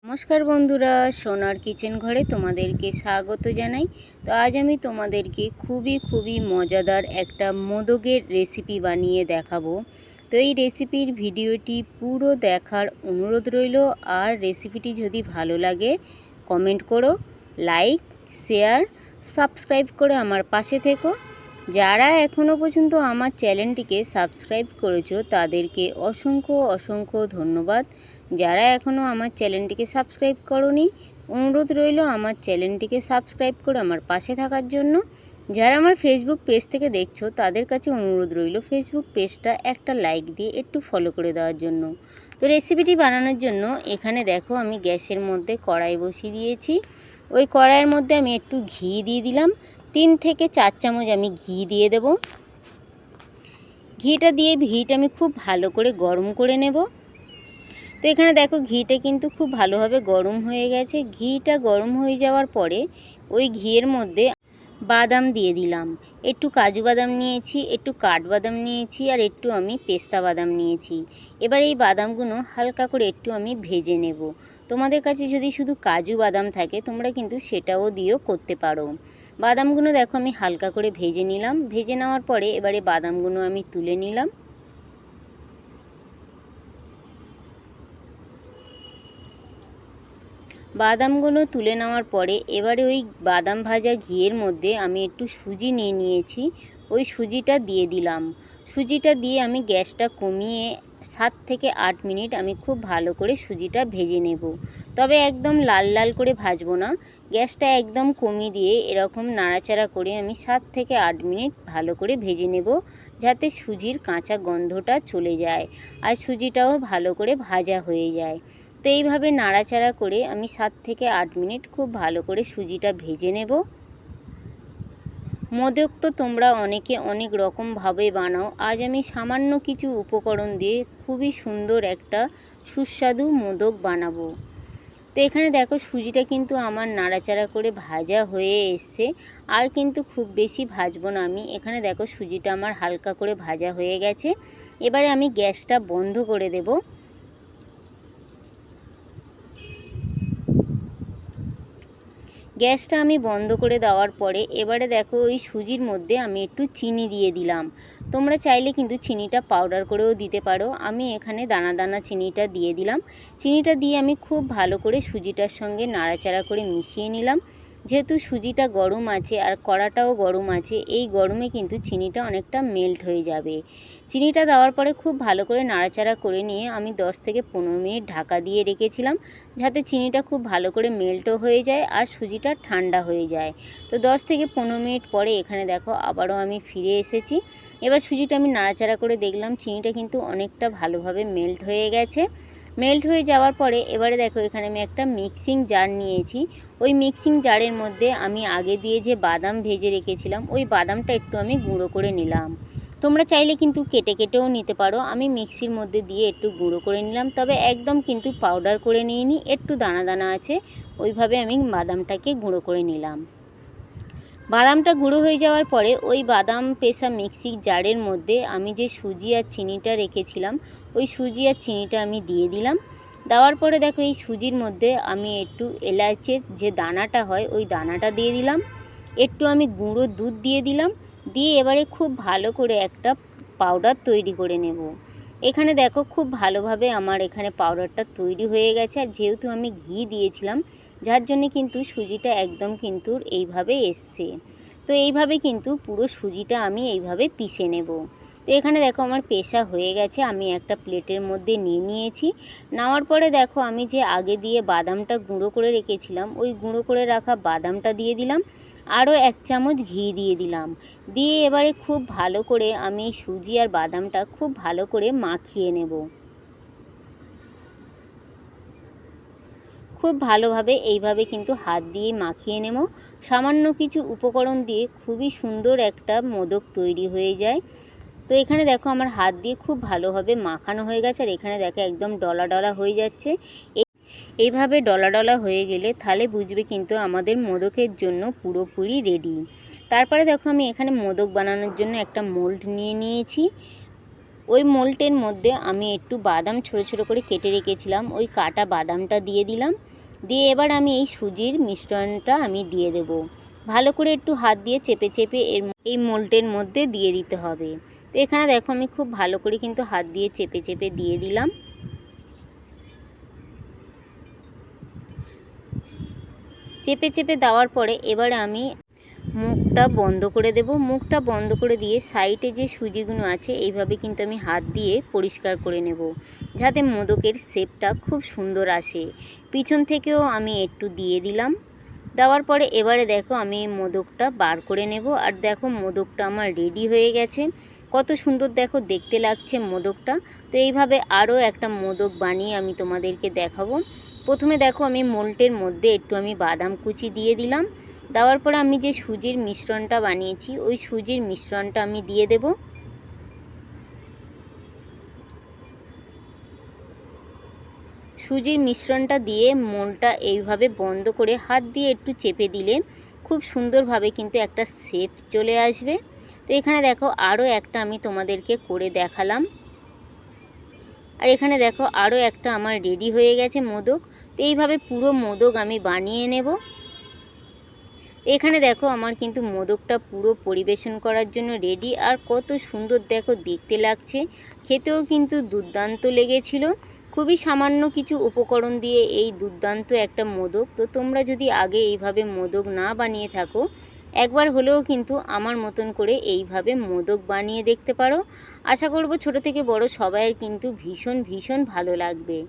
নমস্কার বন্ধুরা, সোনার কিচেন ঘরে তোমাদেরকে স্বাগত জানাই। তো আজ আমি তোমাদেরকে খুবই মজাদার একটা মোদকের রেসিপি বানিয়ে দেখাবো। তো এই রেসিপির ভিডিওটি পুরো দেখার অনুরোধ রইল। আর রেসিপিটি যদি ভালো লাগে কমেন্ট করো, লাইক, শেয়ার, সাবস্ক্রাইব করে আমার পাশে থেকো। যারা এখনও পর্যন্ত আমার চ্যানেলটিকে সাবস্ক্রাইব করেছো তাদেরকে অসংখ্য ধন্যবাদ। যারা এখনও আমার চ্যানেলটিকে সাবস্ক্রাইব করোনি, অনুরোধ রইল আমার চ্যানেলটিকে সাবস্ক্রাইব করে আমার পাশে থাকার জন্য। যারা আমার ফেসবুক পেজ থেকে দেখছো তাদের কাছে অনুরোধ রইল ফেসবুক পেজটা একটা লাইক দিয়ে একটু ফলো করে দেওয়ার জন্য। তো রেসিপিটি বানানোর জন্য এখানে দেখো আমি গ্যাসের মধ্যে কড়াই বসিয়ে দিয়েছি। ওই কড়াইয়ের মধ্যে আমি একটু ঘি দিয়ে দিলাম। 3 থেকে 4 চামচ আমি ঘি দিয়ে দেব। ঘিটা আমি খুব ভালো করে গরম করে নেব। তো এখানে দেখো ঘিটা কিন্তু খুব ভালোভাবে গরম হয়ে গেছে। ঘিটা গরম হয়ে যাওয়ার পরে ওই ঘিয়ের মধ্যে বাদাম দিয়ে দিলাম। একটু কাজু বাদাম নিয়েছি, একটু কাঠবাদাম নিয়েছি, আর একটু আমি পেস্তা বাদাম নিয়েছি। এবার এই বাদামগুলো হালকা করে একটু আমি ভেজে নেব। তোমাদের কাছে যদি শুধু কাজু বাদাম থাকে তোমরা কিন্তু সেটাও দিয়েও করতে পারো। বাদামগুলো দেখো আমি হালকা করে ভেজে নিলাম। ভেজে নেওয়ার পরে এবারে বাদামগুলো আমি তুলে নিলাম। বাদামগুলো তুলে নেওয়ার পরে এবারে ওই বাদাম ভাজা ঘিয়ের মধ্যে আমি একটু সুজি নিয়ে নিয়েছি। ওই সুজিটা দিয়ে দিলাম। সুজিটা দিয়ে আমি গ্যাসটা কমিয়ে 7 থেকে 8 মিনিট আমি খুব ভালো করে সুজিটা ভেজে নেব। তবে একদম লাল করে ভাজবো না, গ্যাসটা একদম কমিয়ে দিয়ে এরকম নাড়াচাড়া করে আমি 7 থেকে 8 মিনিট ভালো করে ভেজে নেব, যাতে সুজির কাঁচা গন্ধটা চলে যায় আর সুজিটাও ভালো করে ভাজা হয়ে যায়। তো এইভাবে নাড়াচাড়া করে আমি 7 থেকে 8 মিনিট খুব ভালো করে সুজিটা ভেজে নেব। মোদক তো তোমরা অনেকে অনেক রকমভাবে বানাও। আজ আমি সামান্য কিছু উপকরণ দিয়ে খুবই সুন্দর একটা সুস্বাদু মোদক বানাবো। তো এখানে দেখো সুজিটা কিন্তু আমার নাড়াচাড়া করে ভাজা হয়ে এসছে। আর কিন্তু খুব বেশি ভাজবো না আমি। এখানে দেখো সুজিটা আমার হালকা করে ভাজা হয়ে গেছে। এবারে আমি গ্যাসটা বন্ধ করে দেব। গ্যাসটা আমি বন্ধ করে দেওয়ার পরে এবারে দেখো ওই সুজির মধ্যে আমি একটু চিনি দিয়ে দিলাম। তোমরা চাইলে কিন্তু চিনিটা পাউডার করেও দিতে পারো। আমি এখানে দানা চিনিটা দিয়ে দিলাম। চিনিটা দিয়ে আমি খুব ভালো করে সুজিটার সঙ্গে নাড়াচাড়া করে মিশিয়ে নিলাম। যেহেতু সুজিটা গরম আছে আর কড়াটাও গরম আছে, এই গরমে কিন্তু চিনিটা অনেকটা মেল্ট হয়ে যাবে। চিনিটা দেওয়ার পরে খুব ভালো করে নাড়াচাড়া করে নিয়ে আমি 10 থেকে 15 মিনিট ঢাকা দিয়ে রেখেছিলাম, যাতে চিনিটা খুব ভালো করে মেল্টও হয়ে যায় আর সুজিটা ঠান্ডা হয়ে যায়। তো 10 থেকে 15 মিনিট পরে এখানে দেখো আবারও আমি ফিরে এসেছি। এবার সুজিটা আমি নাড়াচাড়া করে দেখলাম চিনিটা কিন্তু অনেকটা ভালোভাবে মেল্ট হয়ে গেছে। মেল্ট হয়ে যাওয়ার পরে এবারে দেখো এখানে আমি একটা মিক্সিং জার নিয়েছি। ওই মিক্সিং জারের মধ্যে আমি আগে দিয়ে যে বাদাম ভেজে রেখেছিলাম ওই বাদামটা একটু আমি গুঁড়ো করে নিলাম। তোমরা চাইলে কিন্তু কেটেও নিতে পারো। আমি মিক্সির মধ্যে দিয়ে একটু গুঁড়ো করে নিলাম, তবে একদম কিন্তু পাউডার করে নিইনি, একটু দানা আছে ওইভাবে আমি বাদামটাকে গুঁড়ো করে নিলাম। বাদামটা গুঁড়ো হয়ে যাওয়ার পরে ওই বাদাম পেষা মিক্সির জারের মধ্যে আমি যে সুজি আর চিনিটা রেখেছিলাম ওই সুজি আর চিনিটা আমি দিয়ে দিলাম। দেওয়ার পরে দেখো এই সুজির মধ্যে আমি একটু এলাচের যে দানাটা হয় ওই দানাটা দিয়ে দিলাম। একটু আমি গুঁড়ো দুধ দিয়ে দিলাম। দিয়ে এবারে খুব ভালো করে একটা পাউডার তৈরি করে নেব। এখানে দেখো খুব ভালোভাবে আমার এখানে পাউডারটা তৈরি হয়ে গেছে। আর যেহেতু আমি ঘি দিয়েছিলাম যার জন্য কিন্তু সুজিটা একদম কিন্তু এইভাবে এসছে। তো এইভাবে কিন্তু পুরো সুজিটা আমি এইভাবে পিষে নেব। তো এখানে দেখো আমার পেষা হয়ে গেছে। আমি একটা প্লেটের মধ্যে নিয়ে নিয়েছি। নেওয়ার পরে দেখো আমি যে আগে দিয়ে বাদামটা গুঁড়ো করে রেখেছিলাম ওই গুঁড়ো করে রাখা বাদামটা দিয়ে দিলাম। আরও 1 চামচ ঘি দিয়ে দিলাম। দিয়ে এবারে খুব ভালো করে আমি সুজি আর বাদামটা খুব ভালো করে মাখিয়ে নেব। খুব ভালোভাবে এইভাবে কিন্তু হাত দিয়ে মাখিয়ে নেব। সামান্য কিছু উপকরণ দিয়ে খুবই সুন্দর একটা মোদক তৈরি হয়ে যায়। তো এখানে দেখো আমার হাত দিয়ে খুব ভালোভাবে মাখানো হয়ে গেছে। আর এখানে দেখো একদম ডলা হয়ে যাচ্ছে। এইভাবে ডলা হয়ে গেলে তাহলে বুঝবে কিন্তু আমাদের মোদকের জন্য পুরোপুরি রেডি। তারপরে দেখো আমি এখানে মোদক বানানোর জন্য একটা মোল্ড নিয়ে নিয়েছি। ওই মোল্ডের মধ্যে আমি একটু বাদাম ছোট করে কেটে রেখেছিলাম ওই কাটা বাদামটা দিয়ে দিলাম। দিয়ে এবার আমি এই সুজির মিশ্রণটা আমি দিয়ে দেব। ভালো করে একটু হাত দিয়ে চেপে চেপে এই মোল্ডের মধ্যে দিয়ে দিতে হবে। তো এখানে দেখো আমি খুব ভালো করে কিন্তু হাত দিয়ে চেপে চেপে দিয়ে দিলাম। চেপে চেপে দেওয়ার পরে এবারে আমি মুখটা বন্ধ করে দেব। মুখটা বন্ধ করে দিয়ে সাইডে যে সুজিগুলো আছে এইভাবে কিন্তু আমি হাত দিয়ে পরিষ্কার করে নেব, যাতে মোদকের শেপটা খুব সুন্দর আসে। পিছন থেকেও আমি একটু দিয়ে দিলাম। দেওয়ার পরে এবারে দেখো আমি মোদকটা বার করে নেব। আর দেখো মোদকটা আমার রেডি হয়ে গেছে। কত সুন্দর দেখো দেখতে লাগছে মোদকটা। তো এইভাবে আরও একটা মোদক বানিয়ে আমি তোমাদেরকে দেখাবো। প্রথমে দেখো আমি মোল্ডের মধ্যে একটু আমি বাদাম কুচি দিয়ে দিলাম। দেওয়ার পরে আমি যে সুজির মিশ্রণটা বানিয়েছি ওই সুজির মিশ্রণটা আমি দিয়ে দেব। সুজির মিশ্রণটা দিয়ে মোল্ডটা এইভাবে বন্ধ করে হাত দিয়ে একটু চেপে দিলে খুব সুন্দরভাবে কিন্তু একটা শেপ চলে আসবে। তো এখানে দেখো আরও একটা আমি তোমাদেরকে করে দেখালাম। আর এখানে দেখো আরও একটা আমার রেডি হয়ে গেছে মোদক। তো এইভাবে পুরো মোদক আমি বানিয়ে নেব। এখানে দেখো আমার কিন্তু মোদকটা পুরো পরিবেশন করার জন্য রেডি। আর কত সুন্দর দেখো দেখতে লাগছে, খেতেও কিন্তু দুর্দান্ত লেগেছিল। খুবই সামান্য কিছু উপকরণ দিয়ে এই দুর্দান্ত একটা মোদক। তো তোমরা যদি আগে এইভাবে মোদক না বানিয়ে থাকো, একবার হলেও কিন্তু আমার মতন করে এইভাবে মোদক বানিয়ে দেখতে পারো। আশা করব ছোট থেকে বড় সবাইয়ের কিন্তু ভীষণ ভীষণ ভালো লাগবে।